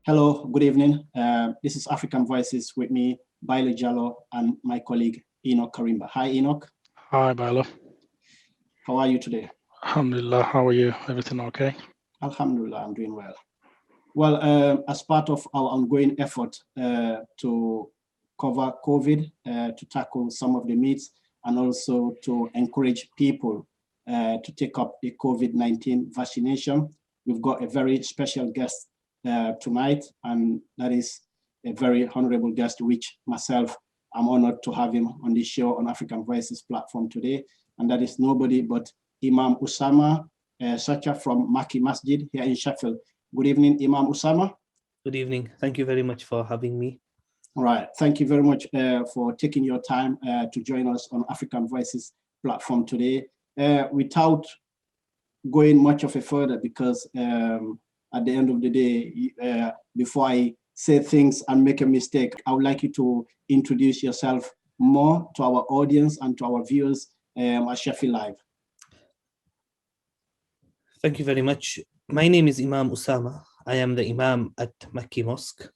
Hello, good evening. This is African Voices with me, Baillor Jalloh, and my colleague, Enoch Karimba. Hi, Enoch. Hi, Baillor. How are you today? Alhamdulillah, how are you? Everything okay? Alhamdulillah, I'm doing well. Well, as part of our ongoing effort to cover COVID, to tackle some of the myths, and also to encourage people to take up the COVID-19 vaccination, we've got a very special guest tonight, and that is a very honorable guest, which myself, I'm honored to have him on this show on African Voices platform today, and that is nobody but Imam Osama Sacha from Makki Mosque here in Sheffield. Good evening, Imam Osama. Good evening. Thank you very much for having me. All right. Thank you very much for taking your time to join us on African Voices platform today. Without going much of a further, because at the end of the day, before I say things and make a mistake, I would like you to introduce yourself more to our audience and to our viewers at Sheffield Live. Thank you very much. My name is Imam Osama. I am the Imam at Makki Mosque,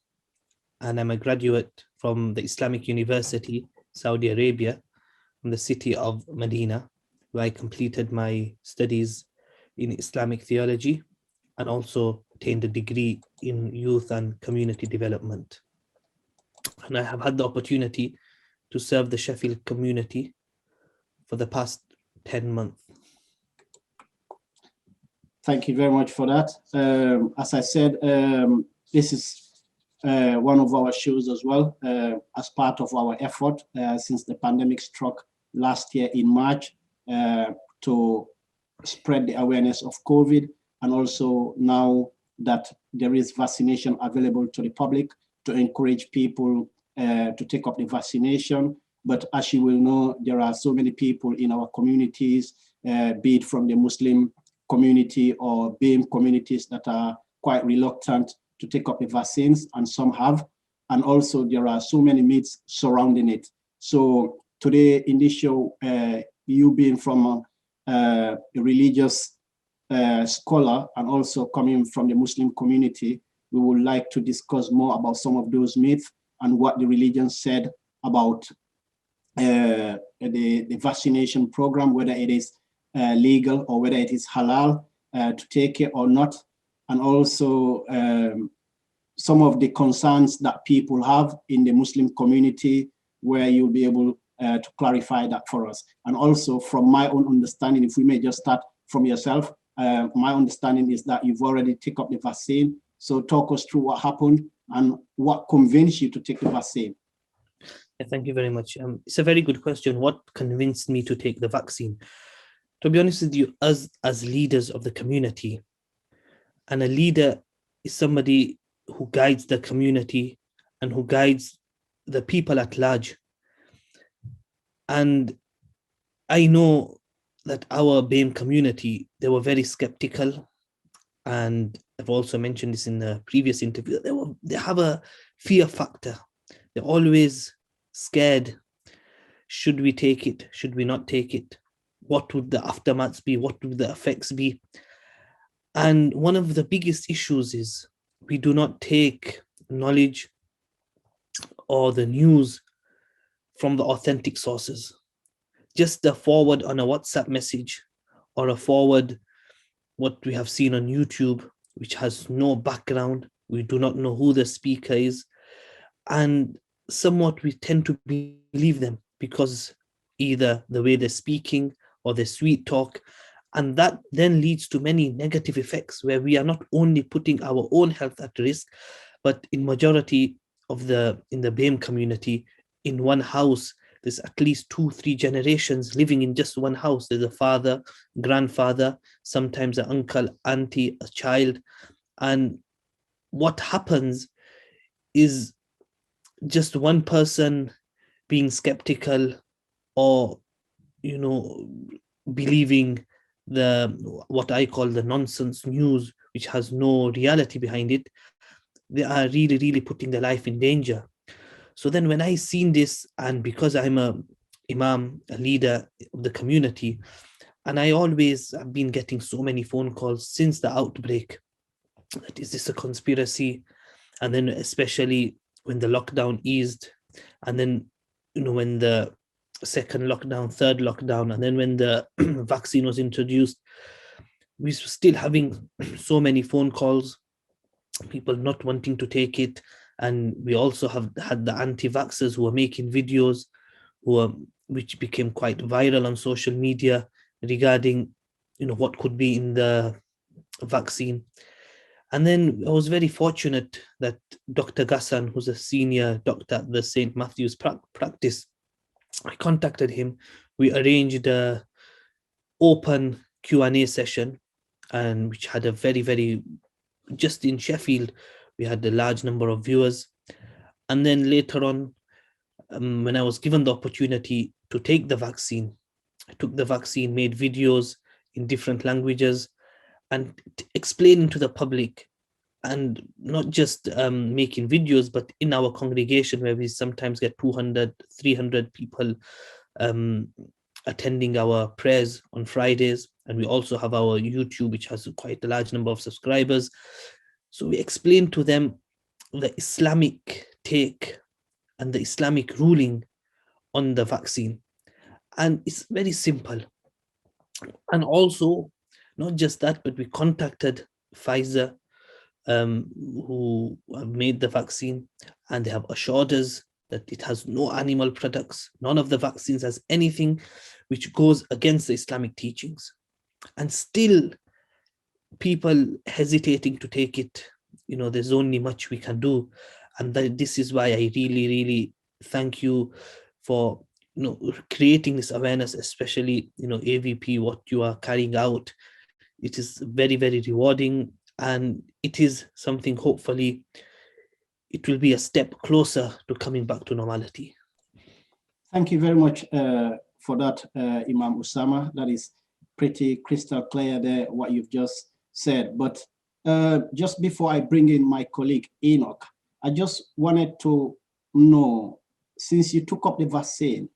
and I'm a graduate from the Islamic University, Saudi Arabia, from the city of Medina, where I completed my studies in Islamic theology and also attained a degree in youth and community development. And I have had the opportunity to serve the Sheffield community for the past 10 months. Thank you very much for that. As I said, this is one of our shows as well, as part of our effort since the pandemic struck last year in March to spread the awareness of COVID, and also now that there is vaccination available to the public, to encourage people to take up the vaccination. But as you will know, there are so many people in our communities, be it from the Muslim community or BAME communities, that are quite reluctant to take up the vaccines, and some have. And also there are so many myths surrounding it. So today in this show, you being from a religious scholar and also coming from the Muslim community, we would like to discuss more about some of those myths and what the religion said about the vaccination program, whether it is legal or whether it is halal to take it or not, and also some of the concerns that people have in the Muslim community, where you'll be able to clarify that for us. And also from my own understanding, if we may just start from yourself, my understanding is that you've already taken up the vaccine. So talk us through what happened and what convinced you to take the vaccine. Thank you very much. It's a very good question. What convinced me to take the vaccine? To be honest with you, as leaders of the community, and a leader is somebody who guides the community and who guides the people at large. And I know that our BAME community, they were very skeptical. And I've also mentioned this in the previous interview. They have a fear factor. They're always scared. Should we take it? Should we not take it? What would the aftermaths be? What would the effects be? And one of the biggest issues is we do not take knowledge or the news from the authentic sources. Just the forward on a WhatsApp message or a forward what we have seen on YouTube, which has no background. We do not know who the speaker is. And somewhat we tend to believe them because either the way they're speaking or the sweet talk, and that then leads to many negative effects where we are not only putting our own health at risk, but in majority of in the BAME community, in one house, there's at least 2-3 generations living in just one house. There's a father, grandfather, sometimes an uncle, auntie, a child. And what happens is just one person being skeptical or believing what I call the nonsense news, which has no reality behind it. They are really, really putting their life in danger. So then when I seen this, and because I'm a imam, a leader of the community, and I always have been getting so many phone calls since the outbreak, that is this a conspiracy? And then especially when the lockdown eased, and then, when the second lockdown, third lockdown, and then when the vaccine was introduced, we were still having so many phone calls, people not wanting to take it. And we also have had the anti-vaxxers who are making videos which became quite viral on social media regarding what could be in the vaccine. And then I was very fortunate that Dr. Gassan, who's a senior doctor at the St. Matthew's practice, I contacted him. We arranged a open Q&A session, and which had a very, just in Sheffield, we had a large number of viewers. And then later on, when I was given the opportunity to take the vaccine, I took the vaccine, made videos in different languages, and explaining to the public, and not just making videos, but in our congregation where we sometimes get 200, 300 people attending our prayers on Fridays. And we also have our YouTube, which has quite a large number of subscribers. So we explained to them the Islamic take and the Islamic ruling on the vaccine. And it's very simple. And also, not just that, but we contacted Pfizer, who have made the vaccine, and they have assured us that it has no animal products. None of the vaccines has anything which goes against the Islamic teachings. And still, people hesitating to take it. There's only much we can do. And this is why I really thank you for creating this awareness, especially AVP, what you are carrying out. It is very rewarding, and it is something, hopefully it will be a step closer to coming back to normality. Thank you very much for that, Imam Osama. That is pretty crystal clear there, what you've just said. But just before I bring in my colleague Enoch, I just wanted to know, since you took up the vaccine,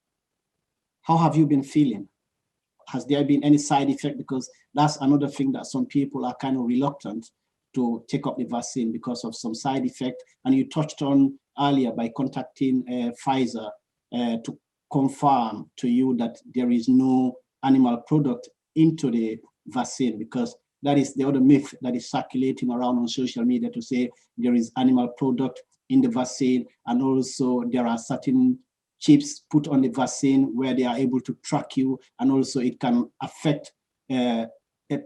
how have you been feeling? Has there been any side effect? Because that's another thing that some people are kind of reluctant to take up the vaccine because of some side effect. And you touched on earlier by contacting Pfizer to confirm to you that there is no animal product into the vaccine, because that is the other myth that is circulating around on social media, to say there is animal product in the vaccine, and also there are certain chips put on the vaccine where they are able to track you, and also it can affect a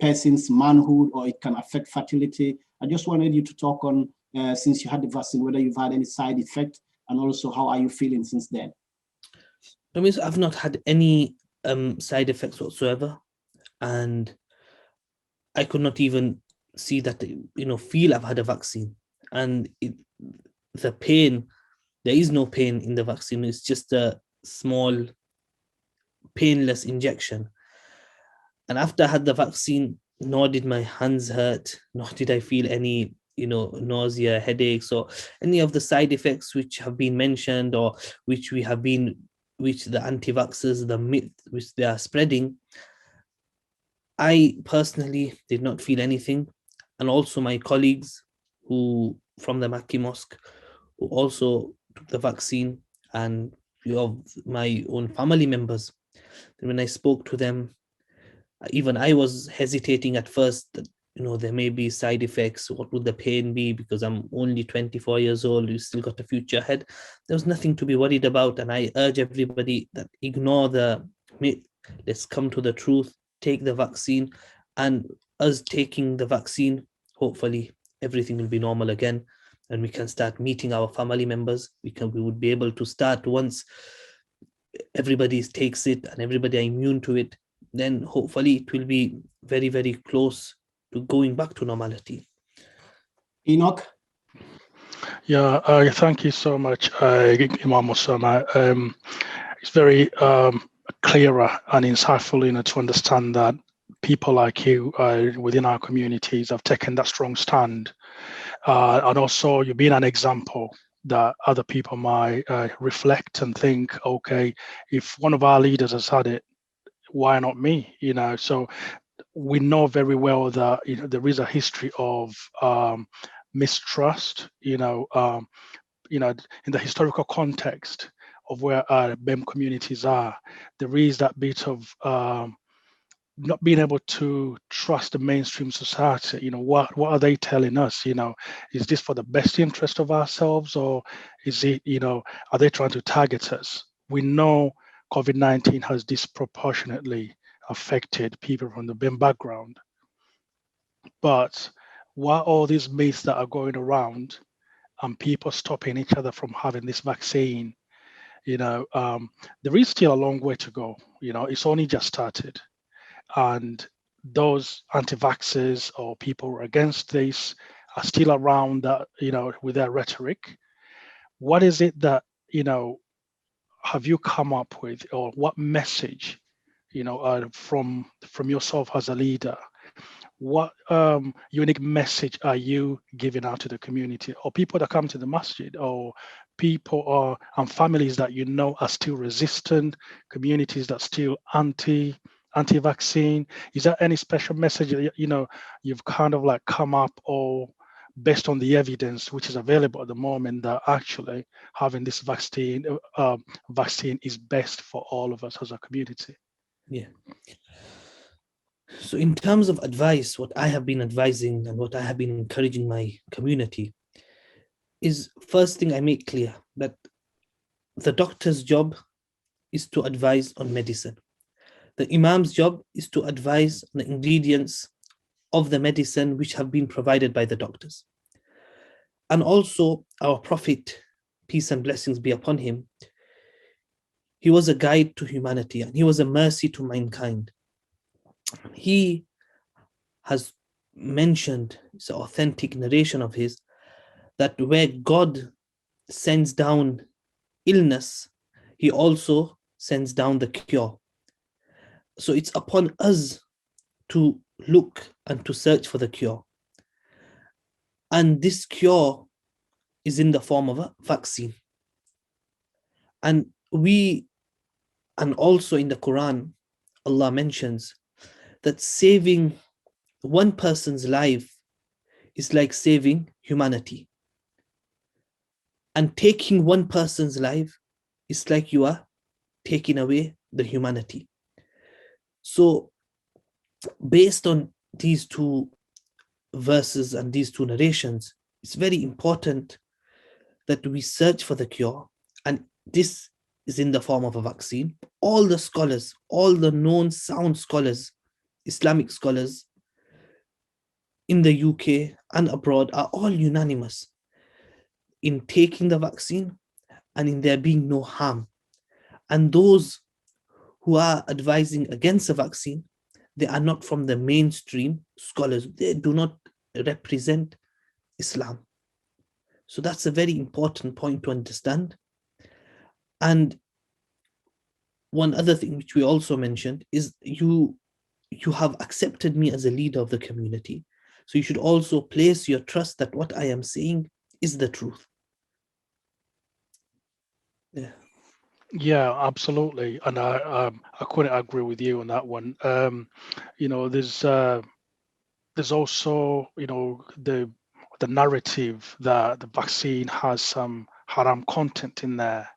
person's manhood, or it can affect fertility. I just wanted you to talk on, since you had the vaccine, whether you've had any side effect, and also how are you feeling since then? I mean, I've not had any side effects whatsoever, and I could not even see that, feel I've had a vaccine. And the pain, there is no pain in the vaccine. It's just a small, painless injection. And after I had the vaccine, nor did my hands hurt, nor did I feel any, nausea, headaches, or any of the side effects which have been mentioned, or which the anti-vaxxers, the myth which they are spreading. I personally did not feel anything. And also my colleagues from the Makki Mosque, who also took the vaccine, and my own family members. And when I spoke to them, even I was hesitating at first that, there may be side effects. What would the pain be? Because I'm only 24 years old. You still got a future ahead. There was nothing to be worried about. And I urge everybody that ignore the myth. Let's come to the truth. Take the vaccine. And us taking the vaccine, hopefully everything will be normal again, and we can start meeting our family members. We would be able to start, once everybody takes it and everybody are immune to it, then hopefully it will be very close to going back to normality. Enoch? Yeah, thank you so much, Imam Osama. It's very clearer and insightful, to understand that people like you within our communities have taken that strong stand. And also, you've been an example that other people might reflect and think, okay, if one of our leaders has had it, why not me? So we know very well that there is a history of mistrust, in the historical context of where our BAME communities are. There is that bit of not being able to trust the mainstream society. What are they telling us? Is this for the best interest of ourselves, or is it, are they trying to target us? We know COVID-19 has disproportionately affected people from the BAME background. But what all these myths that are going around and people stopping each other from having this vaccine, there is still a long way to go. It's only just started. And those anti-vaxxers or people who are against this are still around that, with their rhetoric. What is it that, have you come up with, or what message, from yourself as a leader? What unique message are you giving out to the community, or people that come to the masjid, or people and families that are still resistant, communities that still anti-vaccine? Is there any special message that you've kind of like come up, or based on the evidence which is available at the moment, that actually having this vaccine is best for all of us as a community? Yeah. So in terms of advice, what I have been advising and what I have been encouraging my community is, first thing I make clear that the doctor's job is to advise on medicine. The Imam's job is to advise on the ingredients of the medicine which have been provided by the doctors. And also our Prophet, peace and blessings be upon him, he was a guide to humanity and he was a mercy to mankind. He has mentioned, it's an authentic narration of his, that where God sends down illness, he also sends down the cure. So it's upon us to look and to search for the cure. And this cure is in the form of a vaccine. And also in the Quran, Allah mentions that saving one person's life is like saving humanity. And taking one person's life is like you are taking away the humanity. So based on these two verses and these two narrations, it's very important that we search for the cure. And this is in the form of a vaccine. All the scholars, all the known sound scholars, Islamic scholars in the UK and abroad are all unanimous in taking the vaccine and in there being no harm. And those who are advising against the vaccine, they are not from the mainstream scholars. They do not represent Islam. So that's a very important point to understand. And one other thing which we also mentioned is you have accepted me as a leader of the community. So you should also place your trust that what I am saying is the truth. Yeah. Yeah, absolutely, and I couldn't agree with you on that one. There's also the narrative that the vaccine has some haram content in there,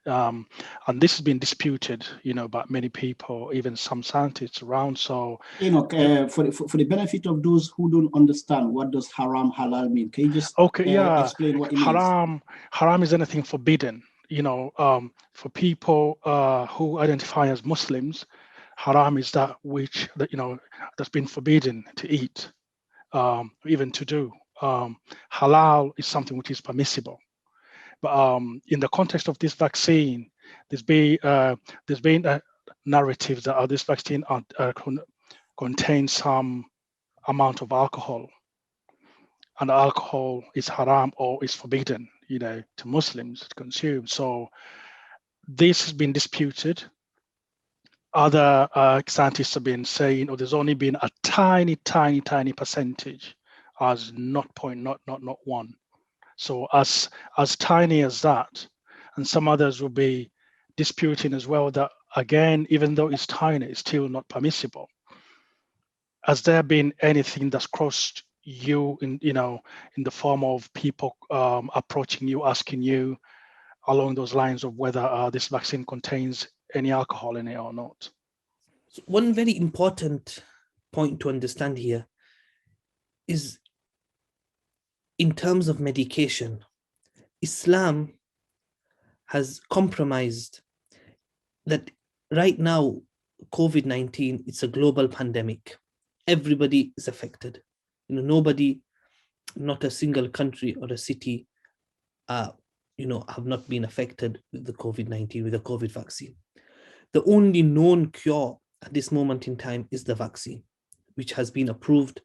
and this has been disputed, by many people, even some scientists around. So, Enoch, for the benefit of those who don't understand, what does haram halal mean? Can you just explain what it means? Haram is anything forbidden. For people who identify as Muslims, haram is that which that's been forbidden to eat, even to do. Halal is something which is permissible. But in the context of this vaccine, there's been narratives that this vaccine contains some amount of alcohol, and alcohol is haram or is forbidden, to Muslims to consume. So this has been disputed. Other scientists have been saying, there's only been a tiny percentage, as 0.1. So as tiny as that, and some others will be disputing as well that, again, even though it's tiny, it's still not permissible. Has there been anything that's crossed you in the form of people approaching you, asking you along those lines of whether this vaccine contains any alcohol in it or not? So one very important point to understand here is, in terms of medication, Islam has compromised that right now, COVID-19, it's a global pandemic. Everybody is affected. Nobody, not a single country or a city, have not been affected with the COVID-19, with the COVID vaccine. The only known cure at this moment in time is the vaccine, which has been approved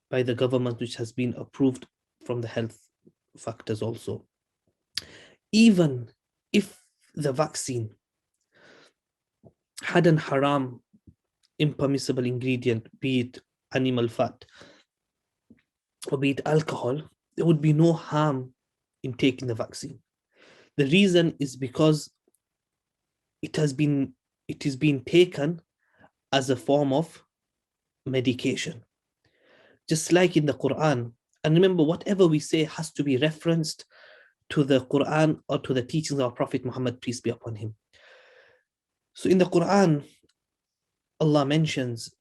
by the government, which has been approved from the health factors also. Even if the vaccine had an haram, impermissible ingredient, be it animal fat or be it alcohol, there would be no harm in taking the vaccine. The reason is because it is being taken as a form of medication. Just like in the Quran. And remember, whatever we say has to be referenced to the Quran or to the teachings of our Prophet Muhammad, peace be upon him. So in the Quran, Allah mentions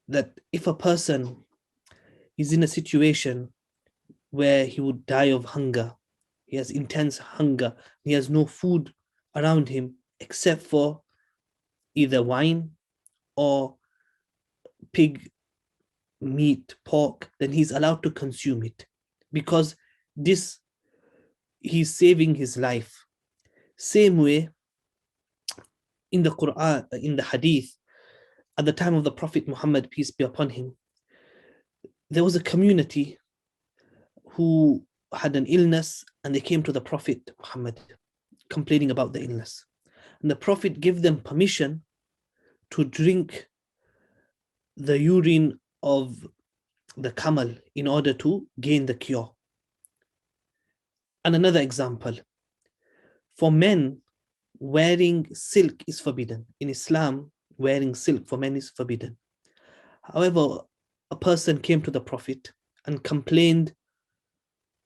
that if a person is in a situation where he would die of hunger, he has intense hunger, he has no food around him except for either wine or pig meat, pork, then he's allowed to consume it, because this, he's saving his life. Same way, in the Quran, in the Hadith, at the time of the Prophet Muhammad, peace be upon him, there was a community who had an illness, and they came to the Prophet Muhammad complaining about the illness. And the Prophet gave them permission to drink the urine of the camel in order to gain the cure. And another example, for men, wearing silk is forbidden. In Islam, wearing silk for men is forbidden. However, a person came to the Prophet and complained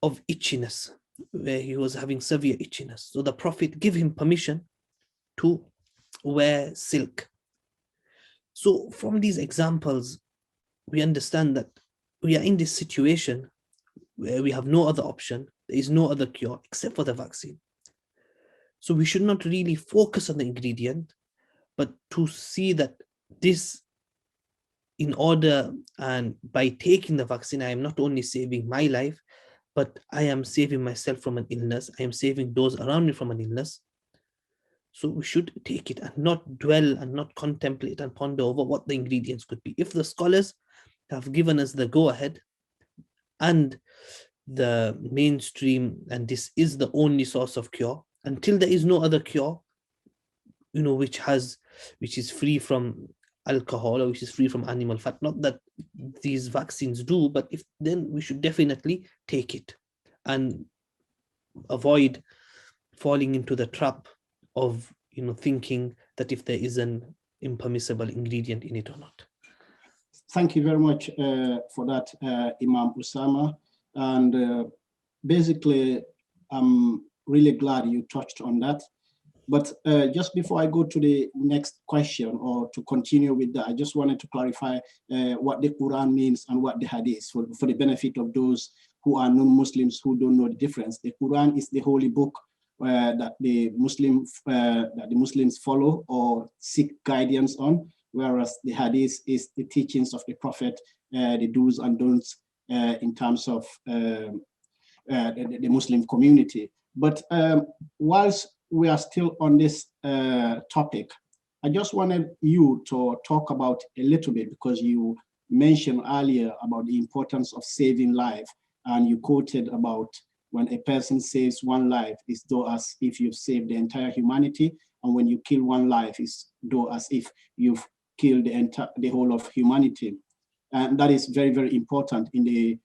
of itchiness, where he was having severe itchiness. So the Prophet gave him permission to wear silk. So from these examples, we understand that we are in this situation where we have no other option. There is no other cure except for the vaccine. So we should not really focus on the ingredient, but to see that this, in order, and by taking the vaccine, I am not only saving my life, but I am saving myself from an illness. I am saving those around me from an illness. So we should take it and not dwell and not contemplate and ponder over what the ingredients could be. If the scholars have given us the go-ahead and the mainstream, and this is the only source of cure, until there is no other cure, which is free from alcohol or which is free from animal fat, not that these vaccines do, but if, then we should definitely take it and avoid falling into the trap of thinking that if there is an impermissible ingredient in it or not. Thank you very much for that, Imam Osama. And basically, I'm really glad you touched on that. But just before I go to the next question, or to continue with that, I just wanted to clarify what the Quran means and what the Hadith, for the benefit of those who are non-Muslims who don't know the difference. The Quran is the holy book that the Muslims follow or seek guidance on, whereas the Hadith is the teachings of the Prophet, the do's and don'ts in terms of the Muslim community. But whilst we are still on this topic, I just wanted you to talk about a little bit, because you mentioned earlier about the importance of saving life, and you quoted about when a person saves one life, it's though as if you've saved the entire humanity, and when you kill one life, it's though as if you've killed the whole of humanity. And that is very, very important in the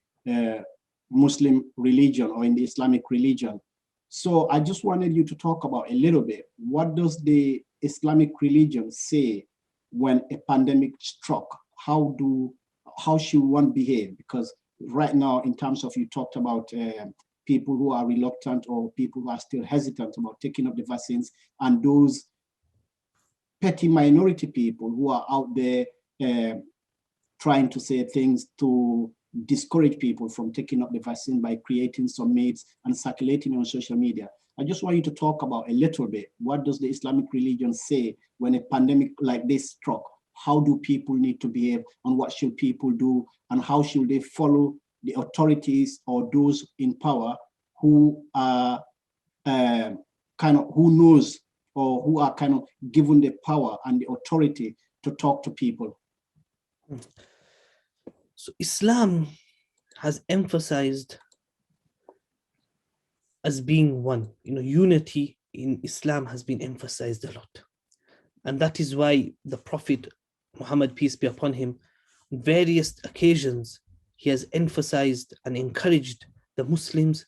Muslim religion or in the Islamic religion. So I just wanted you to talk about a little bit, what does the Islamic religion say when a pandemic struck? How should one behave? Because right now, in terms of, you talked about people who are reluctant or people who are still hesitant about taking up the vaccines, and those petty minority people who are out there trying to say things to discourage people from taking up the vaccine by creating some myths and circulating on social media. I just want you to talk about a little bit, what does the Islamic religion say when a pandemic like this struck? How do people need to behave, and what should people do, and how should they follow the authorities or those in power who are who knows, or who are kind of given the power and the authority to talk to people? So Islam has emphasized as being one. Unity in Islam has been emphasized a lot. And that is why the Prophet Muhammad, peace be upon him, on various occasions, he has emphasized and encouraged the Muslims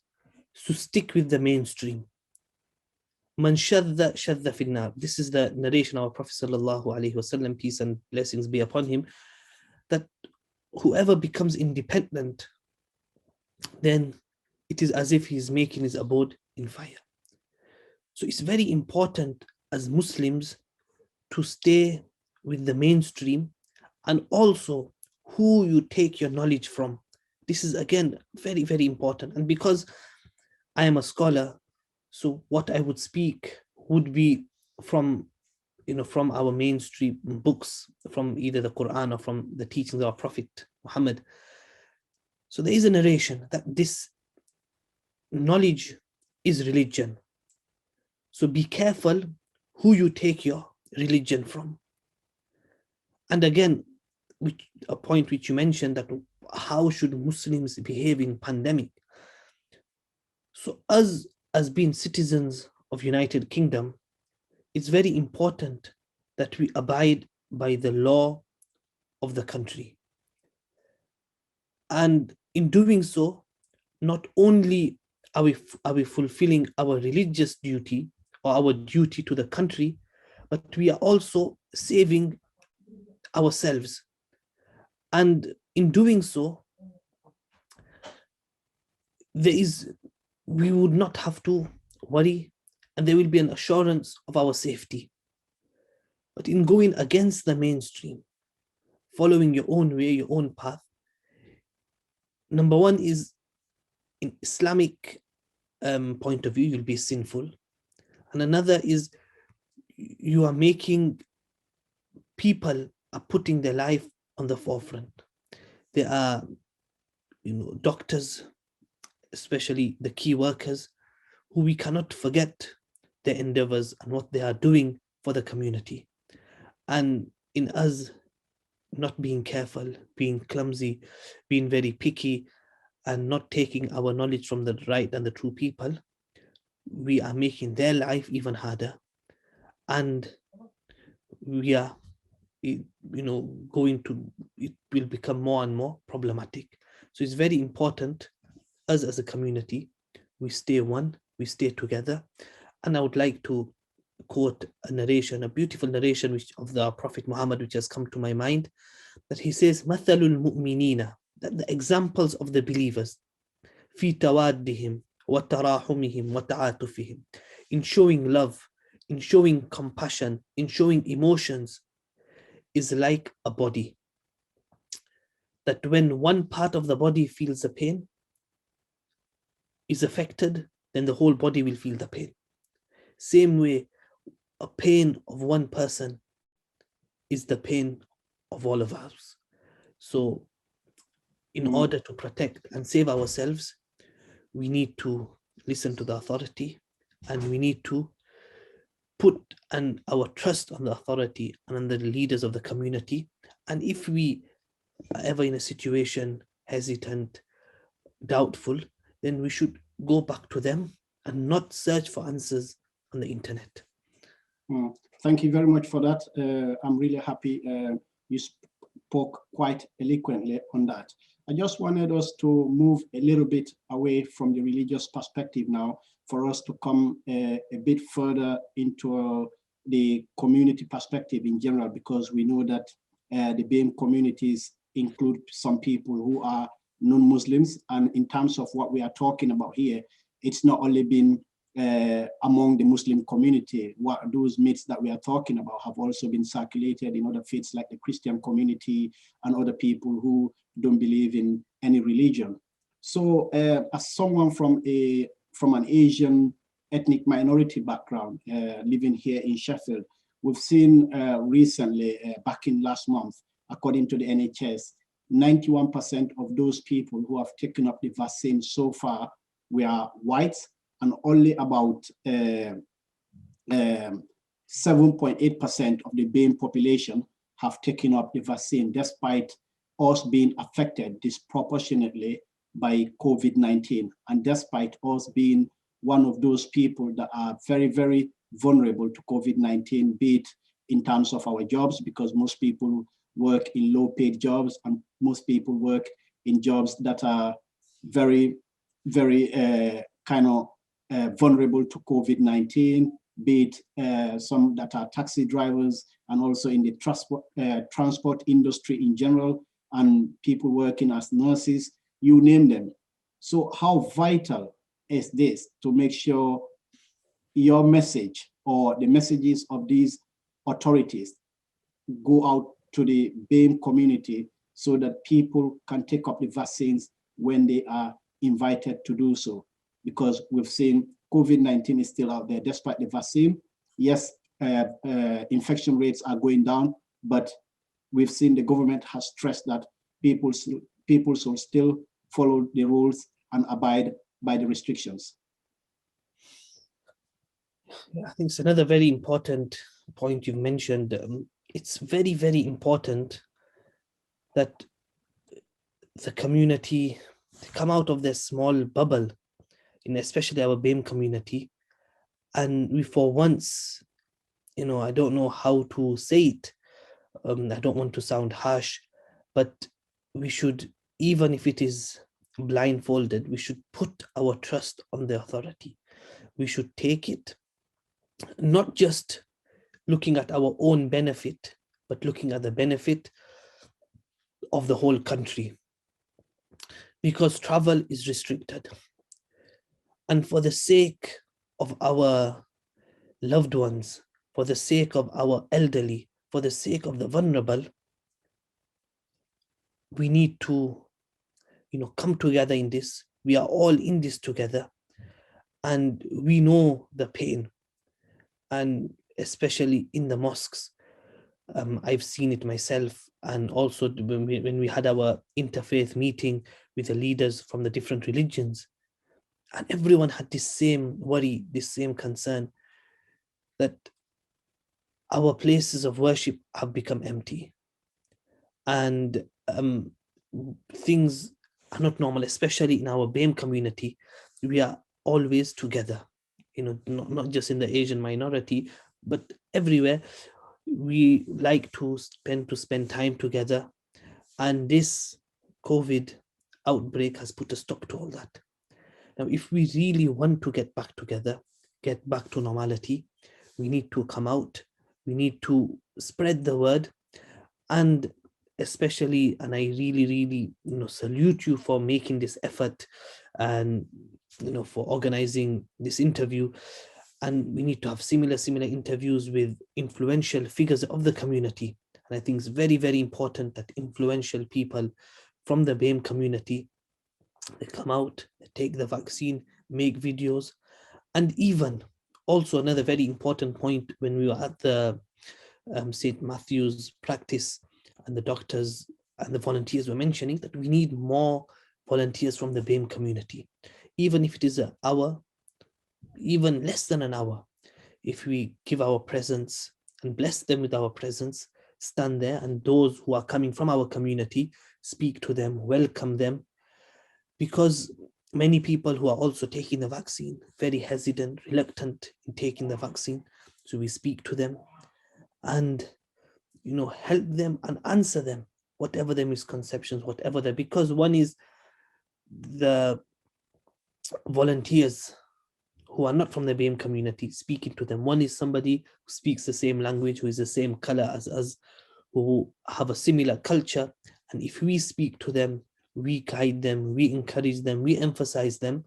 to stick with the mainstream. Man shadda shadda fin nar. This is the narration of our Prophet sallallahu alaihi wasallam, peace and blessings be upon him, that whoever becomes independent, then it is as if he is making his abode in fire. So it's very important as Muslims to stay with the mainstream, and also who you take your knowledge from. This is again very, very important. And because I am a scholar, so what I would speak would be from our mainstream books, from either the Quran or from the teachings of our Prophet Muhammad. So there is a narration that this knowledge is religion. So be careful who you take your religion from. And again, a point which you mentioned, that how should Muslims behave in pandemic? So us as being citizens of United Kingdom, it's very important that we abide by the law of the country. And in doing so, not only are we fulfilling our religious duty or our duty to the country, but we are also saving ourselves. And in doing so, we would not have to worry, and there will be an assurance of our safety. But in going against the mainstream, following your own way, your own path, number one is, in Islamic point of view, you'll be sinful. And another is, you are making people are putting their life on the forefront. There are, doctors, especially the key workers, who we cannot forget their endeavors and what they are doing for the community. And in us not being careful, being clumsy, being very picky, and not taking our knowledge from the right and the true people, we are making their life even harder. And we are, it will become more and more problematic. So it's very important, us as a community, we stay one, we stay together. And I would like to quote a narration, a beautiful narration of the Prophet Muhammad, which has come to my mind, that he says, مَثَلُ الْمُؤْمِنِينَ, that the examples of the believers, فِي تَوَادِّهِمْ وَتَرَاحُمِهِمْ وَتَعَاطُفِهِمْ, in showing love, in showing compassion, in showing emotions, is like a body. That when one part of the body feels the pain, is affected, then the whole body will feel the pain. Same way, a pain of one person is the pain of all of us. So in order to protect and save ourselves, we need to listen to the authority, and we need to put our trust on the authority and on the leaders of the community. And if we are ever in a situation hesitant, doubtful, then we should go back to them and not search for answers on the internet. Thank you very much for that. I'm really happy you spoke quite eloquently on that. I just wanted us to move a little bit away from the religious perspective now, for us to come a bit further into the community perspective in general, because we know that the BAME communities include some people who are non-Muslims. And in terms of what we are talking about here, it's not only been among the Muslim community. What those myths that we are talking about have also been circulated in other faiths like the Christian community and other people who don't believe in any religion. So as someone from an Asian ethnic minority background living here in Sheffield, we've seen recently, back in last month, according to the NHS, 91% of those people who have taken up the vaccine so far were white, and only about 7.8% of the BAME population have taken up the vaccine, despite us being affected disproportionately by COVID-19, and despite us being one of those people that are very, very vulnerable to COVID-19, be it in terms of our jobs, because most people work in low-paid jobs, and most people work in jobs that are very, very vulnerable to COVID-19, be it some that are taxi drivers, and also in the transport industry in general, and people working as nurses, you name them. So how vital is this to make sure your message or the messages of these authorities go out to the BAME community so that people can take up the vaccines when they are invited to do so? Because we've seen COVID-19 is still out there despite the vaccine. Yes, infection rates are going down, but we've seen the government has stressed that people should still follow the rules and abide by the restrictions. I think it's another very important point you've mentioned. It's very, very important that the community come out of their small bubble, especially our BAME community. And we, for once, I don't know how to say it. I don't want to sound harsh, but we should, even if it is blindfolded, we should put our trust on the authority. We should take it, not just looking at our own benefit, but looking at the benefit of the whole country, because travel is restricted. And for the sake of our loved ones, for the sake of our elderly, for the sake of the vulnerable, we need to, come together in this. We are all in this together, and we know the pain. And especially in the mosques, I've seen it myself. And also when we had our interfaith meeting with the leaders from the different religions, and everyone had this same worry, this same concern, that our places of worship have become empty, and things are not normal, especially in our BAME community. We are always together, not just in the Asian minority, but everywhere. We like to spend time together, and this COVID outbreak has put a stop to all that. Now, if we really want to get back together, get back to normality, we need to come out, we need to spread the word. And especially, and I really, really, salute you for making this effort, and for organizing this interview. And we need to have similar interviews with influential figures of the community. And I think it's very, very important that influential people from the BAME community, they come out, they take the vaccine, make videos. And even also another very important point, when we were at the St. Matthew's practice, and the doctors and the volunteers were mentioning that we need more volunteers from the BAME community. Even if it is an hour, even less than an hour, if we give our presence and bless them with our presence, stand there, and those who are coming from our community, speak to them, welcome them. Because many people who are also taking the vaccine, very hesitant, reluctant in taking the vaccine. So we speak to them and, help them and answer them, whatever their misconceptions, because one is the volunteers who are not from the BAME community, speaking to them. One is somebody who speaks the same language, who is the same color as us, who have a similar culture. And if we speak to them we guide them, we encourage them, we emphasize them,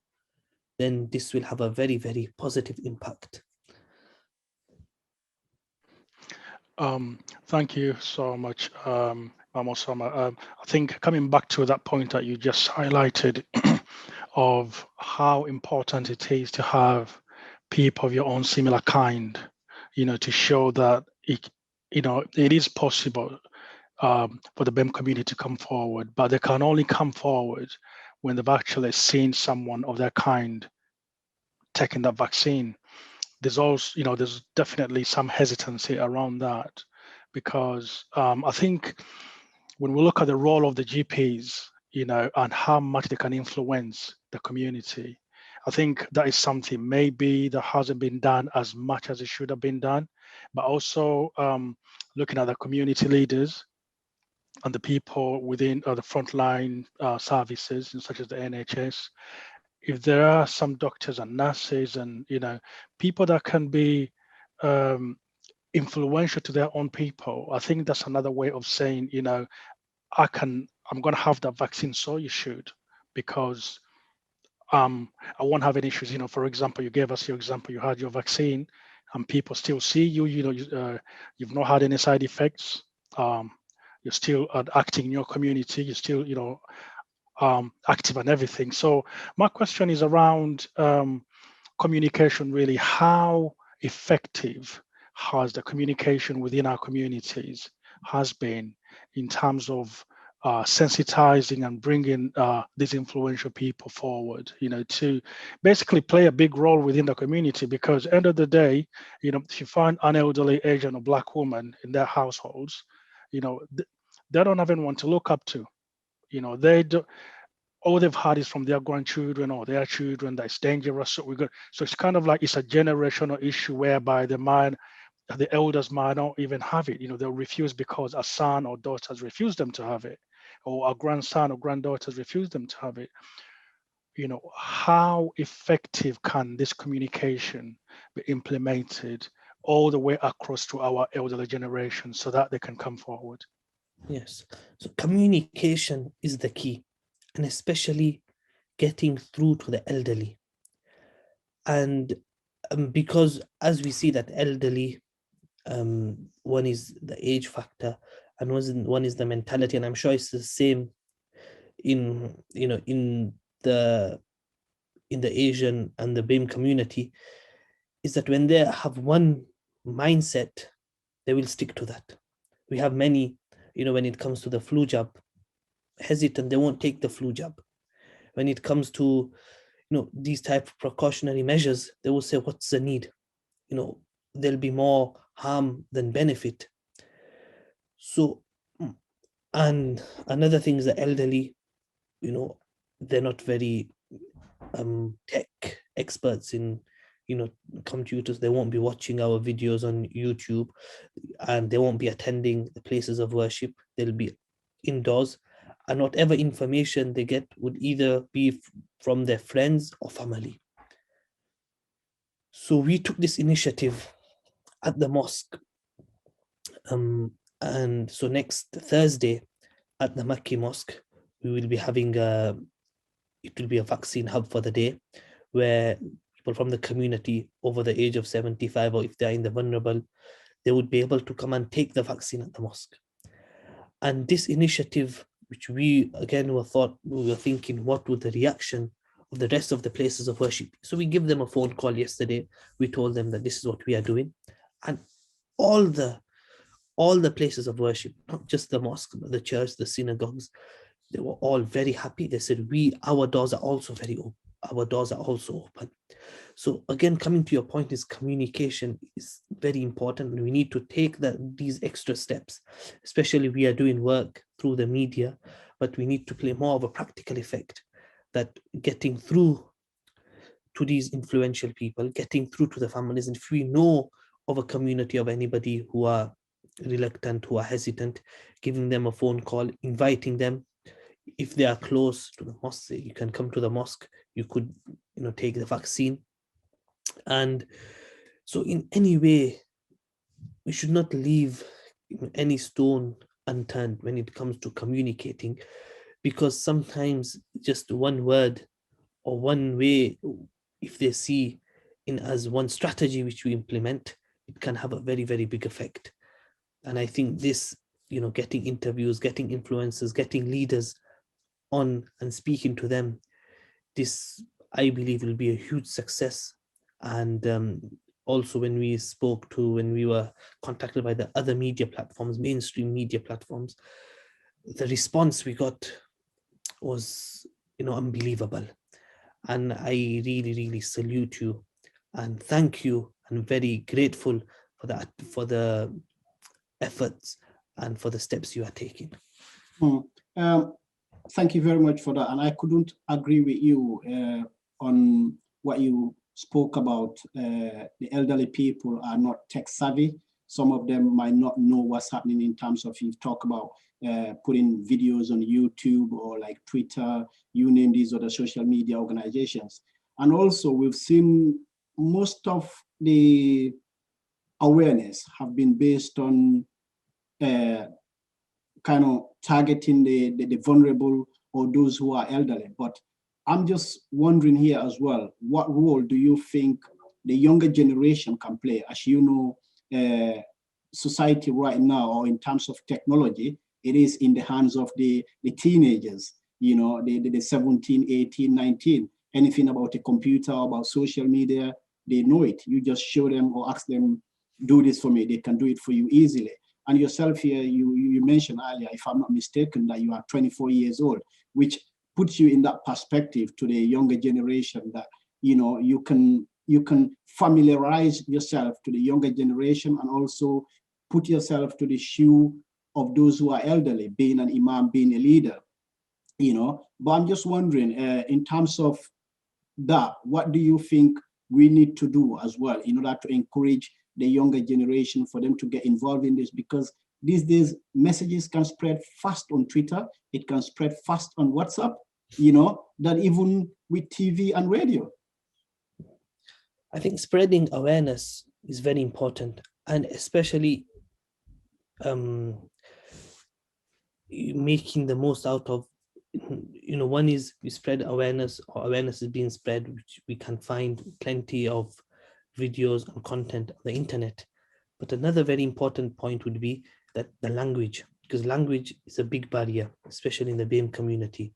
then this will have a very, very positive impact. Thank you so much, Imam Osama. I think coming back to that point that you just highlighted of how important it is to have people of your own similar kind, to show that it is possible for the BAME community to come forward, but they can only come forward when they've actually seen someone of their kind taking that vaccine. There's also, there's definitely some hesitancy around that, because I think when we look at the role of the GPs, and how much they can influence the community, I think that is something maybe that hasn't been done as much as it should have been done. But also looking at the community leaders and the people within the frontline services, such as the NHS, if there are some doctors and nurses and people that can be influential to their own people, I think that's another way of saying, I'm going to have that vaccine, so you should, because I won't have any issues. For example, you gave us your example, you had your vaccine and people still see you, you've not had any side effects. You're still acting in your community, you're still, active and everything. So my question is around communication, really. How effective has the communication within our communities has been in terms of sensitizing and bringing these influential people forward, to basically play a big role within the community? Because end of the day, if you find an elderly Asian or Black woman in their households, they don't have anyone to look up to. They do, all they've had is from their grandchildren or their children that's dangerous. So it's kind of like it's a generational issue whereby the elders might not even have it. They'll refuse because a son or daughter has refused them to have it, or a grandson or granddaughter has refused them to have it. How effective can this communication be implemented all the way across to our elderly generation so that they can come forward? Yes, so communication is the key, and especially getting through to the elderly. And because as we see that elderly, one is the age factor and one is the mentality, and I'm sure it's the same in the Asian and the BAME community, is that when they have one mindset, they will stick to that. We have many, when it comes to the flu jab, hesitant, they won't take the flu jab. When it comes to these type of precautionary measures, they will say, what's the need? There'll be more harm than benefit. So, and another thing is the elderly, they're not very tech experts in computers. They won't be watching our videos on YouTube, and they won't be attending the places of worship. They'll be indoors, and whatever information they get would either be from their friends or family. So we took this initiative at the mosque, and so next Thursday at the Makki Mosque, we will be having it will be a vaccine hub for the day, where people from the community over the age of 75, or if they're in the vulnerable, they would be able to come and take the vaccine at the mosque. And this initiative, which we were thinking, what would the reaction of the rest of the places of worship be? So we give them a phone call yesterday. We told them that this is what we are doing, and all the places of worship, not just the mosque, but the church, the synagogues, they were all very happy. They said, our doors are also open. So again, coming to your point, is communication is very important, and we need to take these extra steps. Especially we are doing work through the media, but we need to play more of a practical effect, that getting through to these influential people, getting through to the families. And if we know of a community of anybody who are reluctant, who are hesitant, giving them a phone call, inviting them. If they are close to the mosque, you can come to the mosque, you could take the vaccine. And so in any way, we should not leave any stone unturned when it comes to communicating, because sometimes just one word or one way, if they see in as one strategy which we implement, it can have a very, very big effect. And I think this, getting interviews, getting influencers, getting leaders on and speaking to them, this, I believe, will be a huge success. And also when we were contacted by the other media platforms, mainstream media platforms, the response we got was, unbelievable. And I really, really salute you and thank you. I'm very grateful for that, for the efforts and for the steps you are taking. Thank you very much for that. And I couldn't agree with you on what you spoke about. The elderly people are not tech savvy. Some of them might not know what's happening in terms of, you talk about putting videos on YouTube or like Twitter, you name these other social media organizations. And also we've seen most of the awareness have been based on kind of targeting the vulnerable or those who are elderly. But I'm just wondering here as well, what role do you think the younger generation can play? As you know, society right now, or in terms of technology, it is in the hands of the teenagers, the 17, 18, 19. Anything about a computer, about social media, they know it. You just show them or ask them, do this for me. They can do it for you easily. And yourself here, you mentioned earlier, if I'm not mistaken, that you are 24 years old, which puts you in that perspective to the younger generation that, you can familiarize yourself to the younger generation and also put yourself to the shoe of those who are elderly, being an imam, being a leader, But I'm just wondering, in terms of that, what do you think we need to do as well in order to encourage the younger generation for them to get involved in this? Because these days messages can spread fast on Twitter, it can spread fast on WhatsApp, that even with TV and radio. I think spreading awareness is very important, and especially making the most out of, one is we spread awareness, or awareness is being spread, which we can find plenty of videos and content on the internet. But another very important point would be that the language, because language is a big barrier, especially in the BAME community.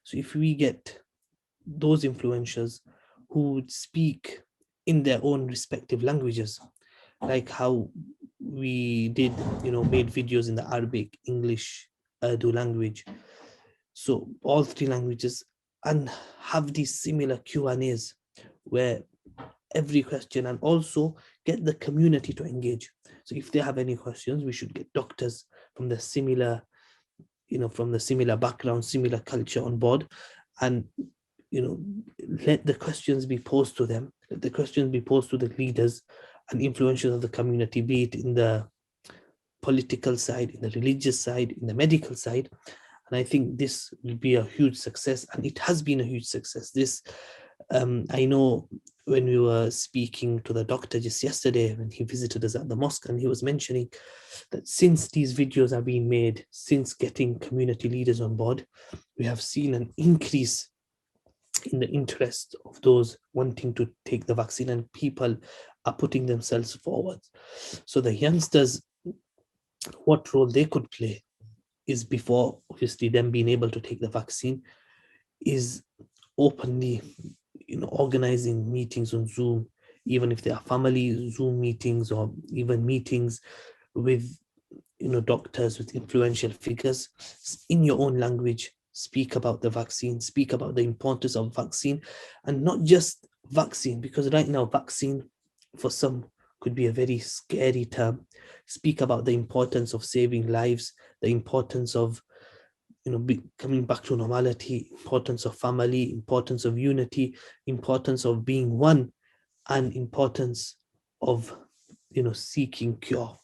So if we get those influencers who would speak in their own respective languages, like how we did, made videos in the Arabic, English, Urdu language, so all three languages, and have these similar Q&As where every question, and also get the community to engage. So if they have any questions, we should get doctors from the similar, from the similar background, similar culture on board, and let the questions be posed to them, let the questions be posed to the leaders and influentials of the community, be it in the political side, in the religious side, in the medical side. And I think this will be a huge success, and it has been a huge success. This, I know when we were speaking to the doctor just yesterday, when he visited us at the mosque, and he was mentioning that since these videos are being made, since getting community leaders on board, we have seen an increase in the interest of those wanting to take the vaccine, and people are putting themselves forward. So the youngsters, what role they could play is, before obviously them being able to take the vaccine, is openly, organizing meetings on Zoom, even if they are family Zoom meetings, or even meetings with, doctors, with influential figures, in your own language. Speak about the vaccine, speak about the importance of vaccine, and not just vaccine, because right now vaccine for some could be a very scary term. Speak about the importance of saving lives, the importance of, coming back to normality, importance of family, importance of unity, importance of being one, and importance of, seeking cure.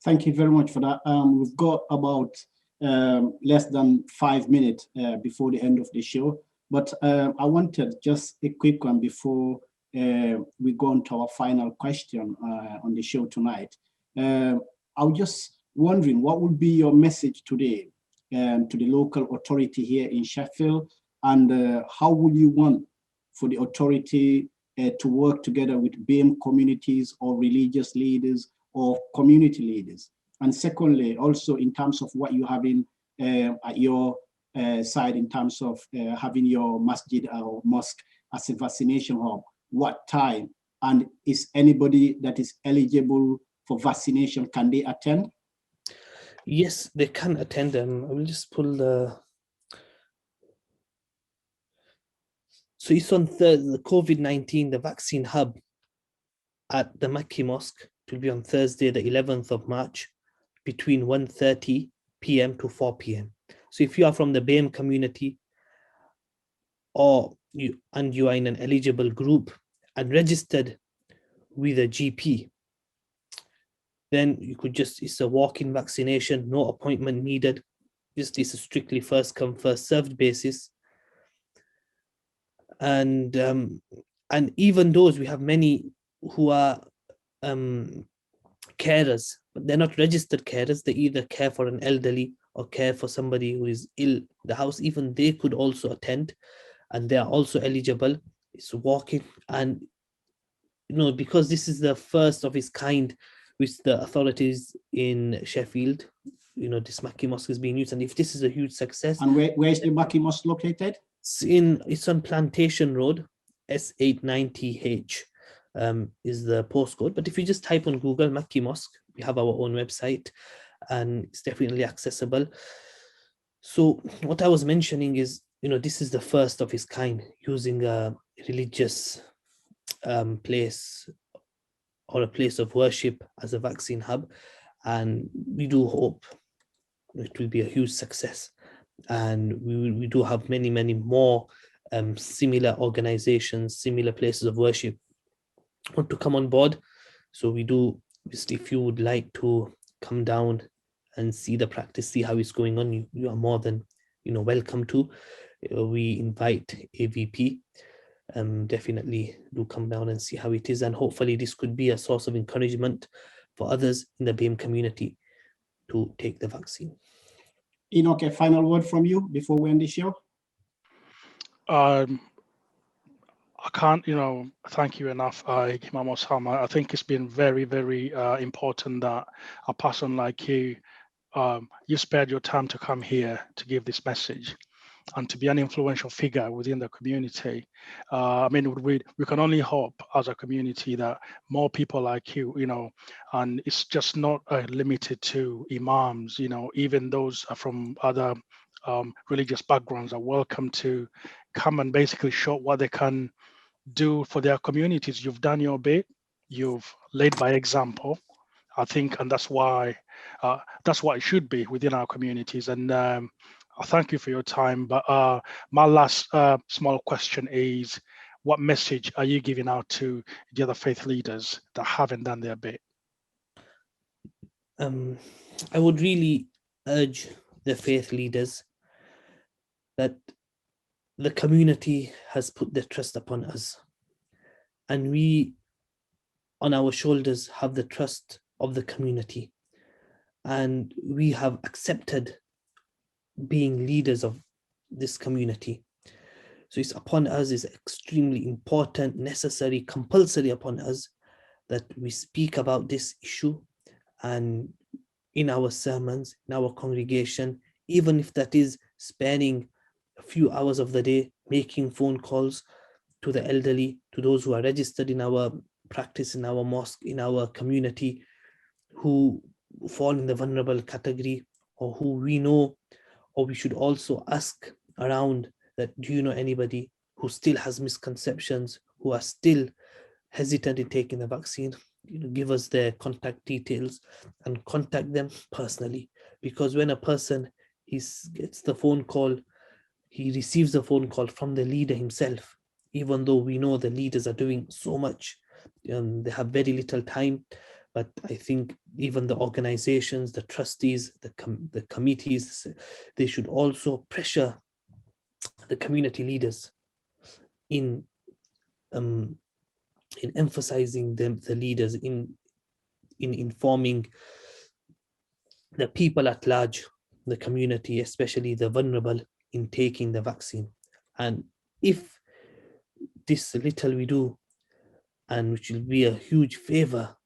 Thank you very much for that. We've got about less than 5 minutes before the end of the show, but I wanted just a quick one before we go on to our final question on the show tonight. I was just wondering, what would be your message today to the local authority here in Sheffield? And how would you want for the authority to work together with BAME communities or religious leaders or community leaders? And secondly, also in terms of what you have in at your side in terms of having your masjid or mosque as a vaccination hub, what time? And is anybody that is eligible for vaccination, can they attend? Yes, they can attend. I will just pull the... So it's on the COVID-19, the vaccine hub at the Makki Mosque. It will be on Thursday, the 11th of March, between 1:30 p.m. to 4 p.m. So if you are from the BAME community or you are in an eligible group and registered with a GP, then you could just, it's a walk-in vaccination, no appointment needed. Just it's a strictly first come, first served basis. And even those, we have many who are carers, but they're not registered carers. They either care for an elderly or care for somebody who is ill in the house. Even they could also attend, and they are also eligible. It's walking, and because this is the first of its kind which the authorities in Sheffield, this Makki Mosque is being used, and if this is a huge success. And where is the Makki Mosque located? It's on Plantation Road, S890H is the postcode. But if you just type on Google Makki Mosque, we have our own website, and it's definitely accessible. So what I was mentioning is, this is the first of its kind, using a religious place or a place of worship as a vaccine hub, and we do hope it will be a huge success. And we do have many more similar organizations, similar places of worship want to come on board. So we do, obviously, if you would like to come down and see the practice, see how it's going on, you are more than welcome to. We invite AVP. Definitely do come down and see how it is, and hopefully this could be a source of encouragement for others in the BAME community to take the vaccine. Enoch, a final word from you before we end the show? I can't, thank you enough, Imam Osama. I think it's been very, very important that a person like you, you spared your time to come here to give this message and to be an influential figure within the community. We can only hope as a community that more people like you, and it's just not limited to imams, even those from other religious backgrounds are welcome to come and basically show what they can do for their communities. You've done your bit, you've led by example, I think, and that's why that's what it should be within our communities. And I thank you for your time. But my last small question is, what message are you giving out to the other faith leaders that haven't done their bit? I would really urge the faith leaders that the community has put their trust upon us, and we on our shoulders have the trust of the community, and we have accepted being leaders of this community. So it's upon us, is extremely important, necessary, compulsory upon us that we speak about this issue, and in our sermons, in our congregation, even if that is sparing a few hours of the day, making phone calls to the elderly, to those who are registered in our practice, in our mosque, in our community, who fall in the vulnerable category, or who we know, or we should also ask around that, do you know anybody who still has misconceptions, who are still hesitant in taking the vaccine? Give us their contact details and contact them personally, because when a person gets the phone call, he receives a phone call from the leader himself, even though we know the leaders are doing so much, they have very little time. But I think even the organizations, the trustees, the committees, they should also pressure the community leaders in emphasizing the leaders, in informing the people at large the community, especially the vulnerable, in taking the vaccine. And if this little we do, and which will be a huge favor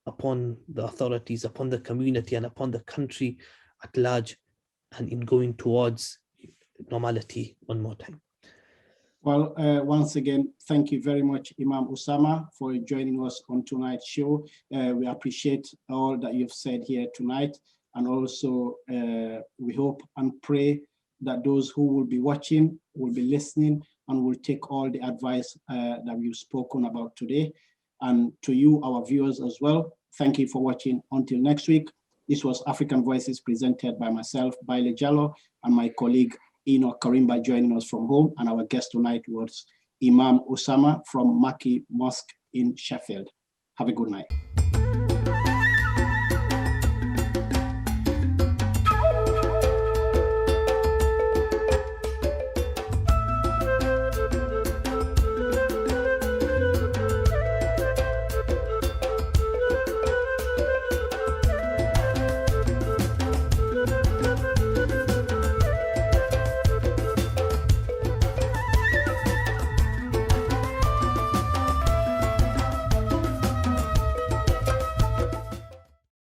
upon the authorities, upon the community, and upon the country at large, and in going towards normality one more time. Well, once again, thank you very much, Imam Osama, for joining us on tonight's show. We appreciate all that you've said here tonight. And also, we hope and pray that those who will be watching will be listening and will take all the advice that we've spoken about today. And to you, our viewers as well, thank you for watching. Until next week, this was African Voices presented by myself, Baillor Jalloh, and my colleague, Enoch Karimba, joining us from home. And our guest tonight was Imam Osama from Makki Mosque in Sheffield. Have a good night.